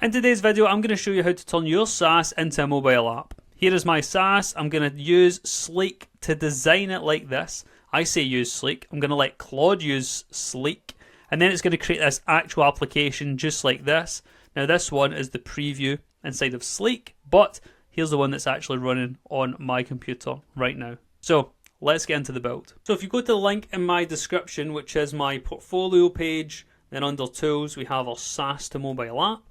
In today's video, I'm going to show you how to turn your SaaS into a mobile app. Here is my SaaS. I'm going to use Sleek to design it like this. I say use Sleek. I'm going to let Claude use Sleek. And then it's going to create this actual application just like this. Now this one is the preview inside of Sleek, but here's the one that's actually running on my computer right now. So let's get into the build. So if you go to the link in my description, which is my portfolio page, then under tools, we have our SaaS to mobile app.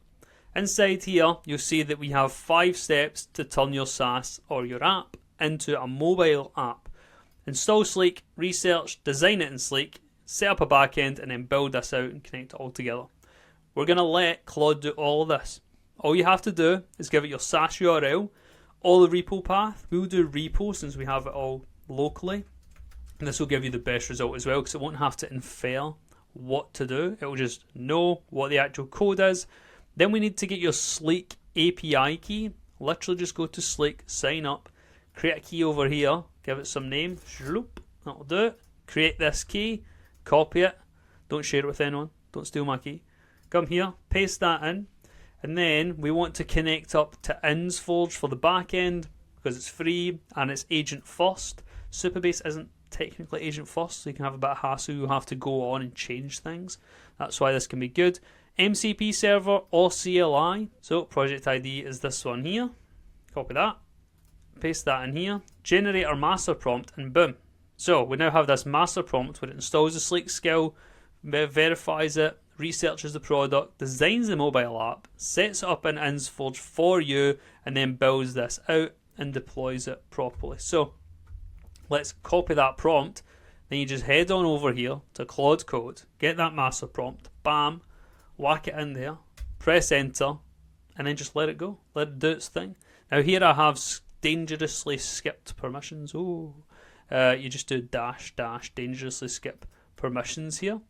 Inside here, you'll see that we have 5 steps to turn your SaaS or your app into a mobile app. Install Sleek, research, design it in Sleek, set up a backend, and then build this out and connect it all together. We're going to let Claude do all of this. All you have to do is give it your SaaS URL, or the repo path. We'll do repo since we have it all locally. And this will give you the best result as well because it won't have to infer what to do. It will just know what the actual code is. Then we need to get your Sleek API key. Literally just go to Sleek, sign up, create a key over here, give it some name, that'll do it. Create this key, copy it, don't share it with anyone, don't steal my key. Come here, paste that in, and then we want to connect up to Ensforge for the backend because it's free and it's agent first. Supabase isn't technically agent first, so you can have a bit of hassle, you have to go on and change things. That's why this can be good. MCP server or CLI. So project ID is this one here. Copy that. Paste that in here. Generate our master prompt and boom. So we now have this master prompt where it installs the Sleek skill, verifies it, researches the product, designs the mobile app, sets it up in Ensforge for you, and then builds this out and deploys it properly. So let's copy that prompt. Then you just head on over here to Claude Code, get that master prompt, bam, whack it in there, press enter, and then just let it go. Let it do its thing. Now here I have dangerously skipped permissions. You just do dash dangerously skip permissions here.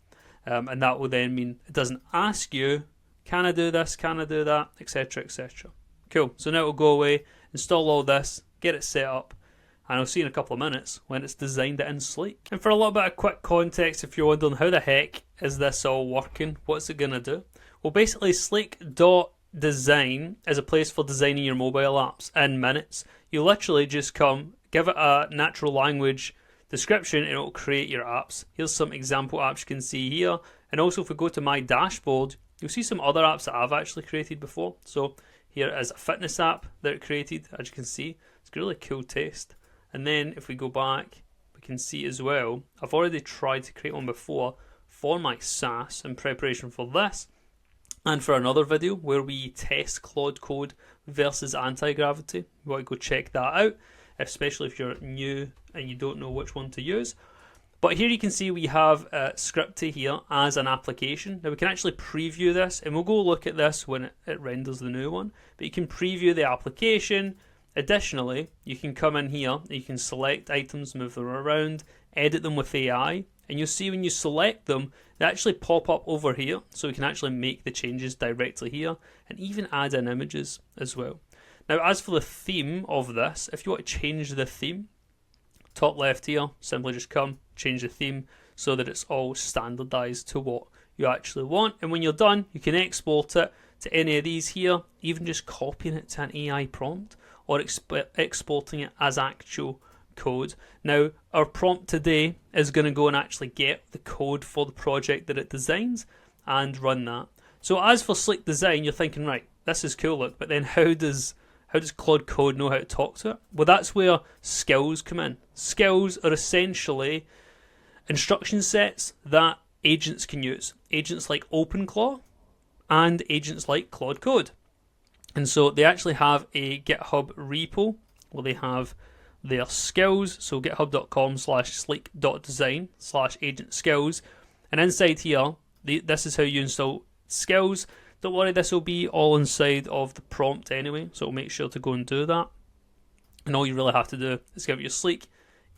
And that will then mean it doesn't ask you, can I do this, can I do that, etc, etc. Cool, so now it'll go away, install all this, get it set up, and I'll see you in a couple of minutes when it's designed it in Sleek. And for a little bit of quick context, if you're wondering how the heck is this all working, what's it going to do? Well, basically Sleek.design is a place for designing your mobile apps in minutes. You literally just come, give it a natural language description, and it will create your apps. Here's some example apps you can see here. And also if we go to my dashboard, you'll see some other apps that I've actually created before. So here is a fitness app that it created, as you can see. It's got really cool taste. And then if we go back, we can see as well, I've already tried to create one before for my SaaS in preparation for this and for another video where we test Claude Code versus anti-gravity. You want to go check that out, especially if you're new and you don't know which one to use. But here you can see we have Scripty here as an application. Now we can actually preview this, and we'll go look at this when it renders the new one. But you can preview the application. Additionally, you can come in here, and you can select items, move them around, edit them with AI, and you'll see when you select them, they actually pop up over here, so we can actually make the changes directly here, and even add in images as well. Now, as for the theme of this, if you want to change the theme, top left here, simply just come, change the theme so that it's all standardized to what you actually want. And when you're done, you can export it to any of these here, even just copying it to an AI prompt or exporting it as actual code. Now, our prompt today is going to go and actually get the code for the project that it designs and run that. So as for Sleek Design, you're thinking, right, this is cool, look, but then how does Claude Code know how to talk to it? Well, that's where skills come in. Skills are essentially instruction sets that agents can use. Agents like OpenClaw and agents like Claude Code. And so they actually have a GitHub repo where they have their skills. So github.com/sleek.design/agent skills. And inside here, this is how you install skills. Don't worry, this will be all inside of the prompt anyway, so make sure to go and do that. And all you really have to do is give it your Sleek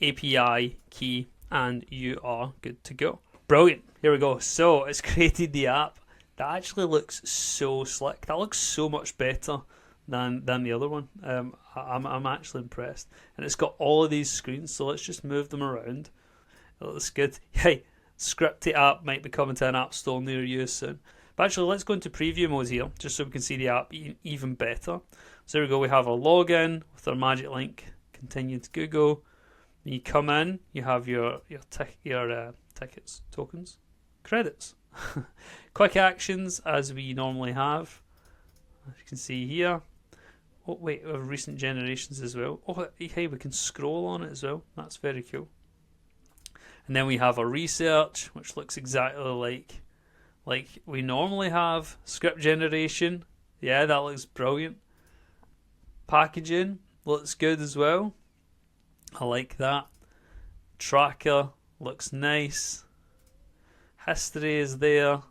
API key and you are good to go. Brilliant, here we go. So it's created the app. That actually looks so slick. That looks so much better than the other one. I'm actually impressed. And it's got all of these screens, so let's just move them around. It looks good. Hey, Scripty app might be coming to an app store near you soon. But actually, let's go into preview mode here, just so we can see the app even better. So there we go, we have our login with our magic link, continue to Google. When you come in, you have your tickets, tokens, credits, quick actions as we normally have. As you can see here. Oh wait, we have recent generations as well. Oh hey, we can scroll on it as well. That's very cool. And then we have our research, which looks exactly like we normally have. Script generation, yeah, that looks brilliant. Packaging looks good as well. I like that. Tracker looks nice. History is there.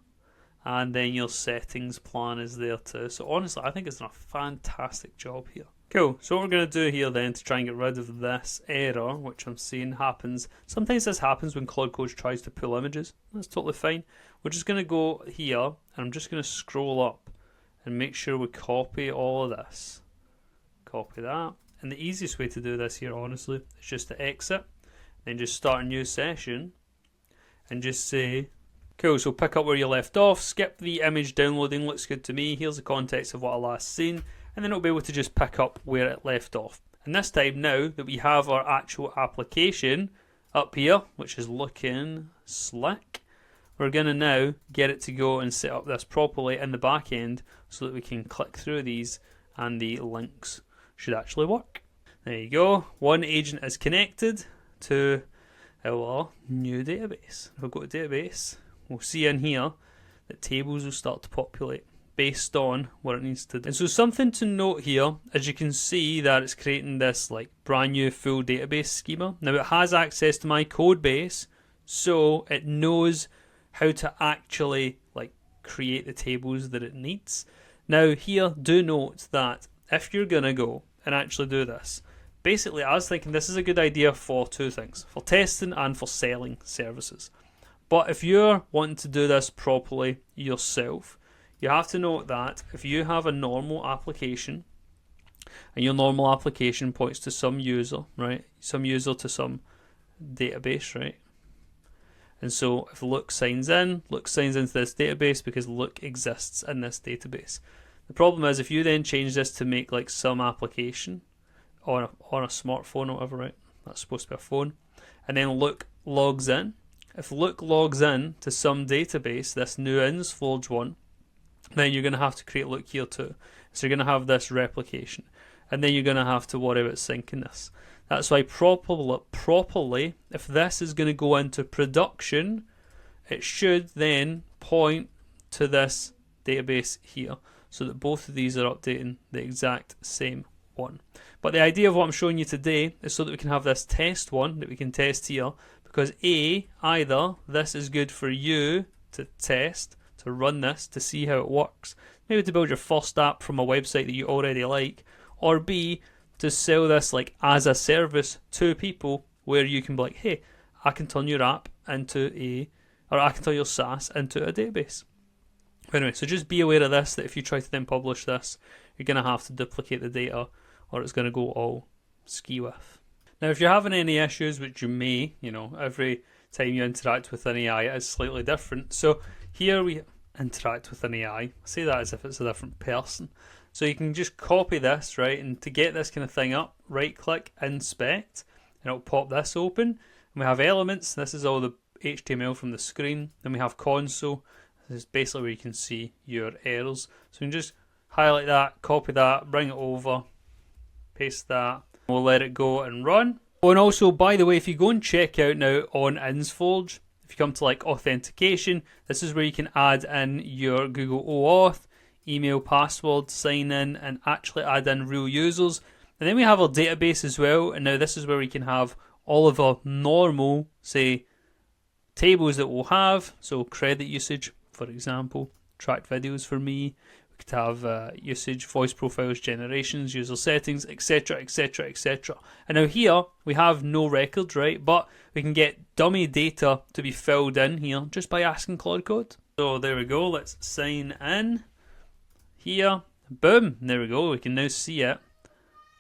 And then your settings plan is there too. So honestly, I think it's done a fantastic job here. Cool. So what we're going to do here then to try and get rid of this error, which I'm seeing happens. Sometimes this happens when Claude Code tries to pull images. That's totally fine. We're just going to go here, and I'm just going to scroll up and make sure we copy all of this. Copy that. And the easiest way to do this here, honestly, is just to exit, then just start a new session, and just say, cool, so pick up where you left off, skip the image downloading, looks good to me, here's the context of what I last seen, and then it'll be able to just pick up where it left off. And this time, now that we have our actual application up here, which is looking slick, we're going to now get it to go and set up this properly in the back end so that we can click through these and the links should actually work. There you go, one agent is connected to our new database. If we go to database, we'll see in here that tables will start to populate based on what it needs to do. And so something to note here, as you can see that it's creating this like brand new full database schema. Now it has access to my code base, so it knows how to actually like create the tables that it needs. Now here, do note that if you're gonna go and actually do this, basically I was thinking this is a good idea for two things, for testing and for selling services. But if you're wanting to do this properly yourself, you have to note that if you have a normal application and your normal application points to some user, right? Some user to some database, right? And so if Luke signs into this database because Luke exists in this database. The problem is if you then change this to make like some application on a smartphone or whatever, right? That's supposed to be a phone. And then Luke logs in. If Luke logs in to some database, this new Ensforge one, then you're going to have to create Luke here too. So you're going to have this replication. And then you're going to have to worry about syncing this. That's why properly, if this is going to go into production, it should then point to this database here so that both of these are updating the exact same one. But the idea of what I'm showing you today is so that we can have this test one that we can test here, because either this is good for you to test, to run this, to see how it works, maybe to build your first app from a website that you already like, or B, to sell this like as a service to people where you can be like, hey, I can turn your app into I can turn your SaaS into a database. Anyway, so just be aware of this, that if you try to then publish this, you're going to have to duplicate the data or it's going to go all ski with. Now, if you're having any issues, which you may, every time you interact with an AI it is slightly different. So here we interact with an AI. I say that as if it's a different person. So you can just copy this, right? And to get this kind of thing up, right click, inspect, and it'll pop this open. And we have elements. This is all the HTML from the screen. Then we have console. This is basically where you can see your errors. So you can just highlight that, copy that, bring it over, paste that. We'll let it go and run. Oh, and also, by the way, if you go and check out now on Ensforge, if you come to like authentication, this is where you can add in your Google OAuth, email, password, sign in, and actually add in real users. And then we have our database as well, and now this is where we can have all of our normal, say, tables that we'll have. So credit usage, for example, tracked videos for me. We could have usage, voice profiles, generations, user settings, etc, etc, etc. And now here, we have no records, right? But we can get dummy data to be filled in here just by asking Claude Code. So there we go, let's sign in. Here, boom, there we go. We can now see it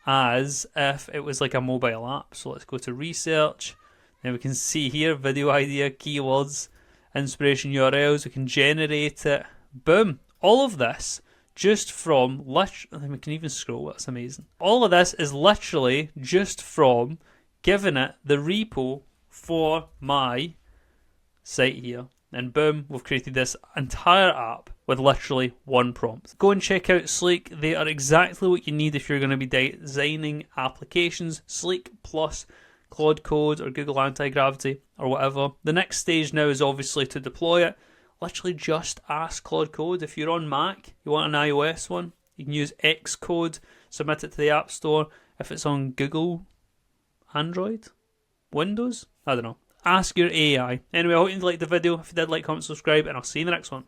as if it was like a mobile app. So let's go to research. Now we can see here video idea, keywords, inspiration URLs. We can generate it Boom. All of this just from, we can even scroll, that's amazing. All of this is literally just from giving it the repo for my site here. And boom, we've created this entire app with literally one prompt. Go and check out Sleek. They are exactly what you need if you're going to be designing applications. Sleek plus Claude Code or Google Anti-Gravity or whatever. The next stage now is obviously to deploy it. Literally just ask Claude Code. If you're on Mac, you want an iOS one, you can use Xcode, submit it to the App Store. If it's on Google, Android, Windows, I don't know. Ask your AI. Anyway, I hope you liked the video. If you did, like, comment, subscribe, and I'll see you in the next one.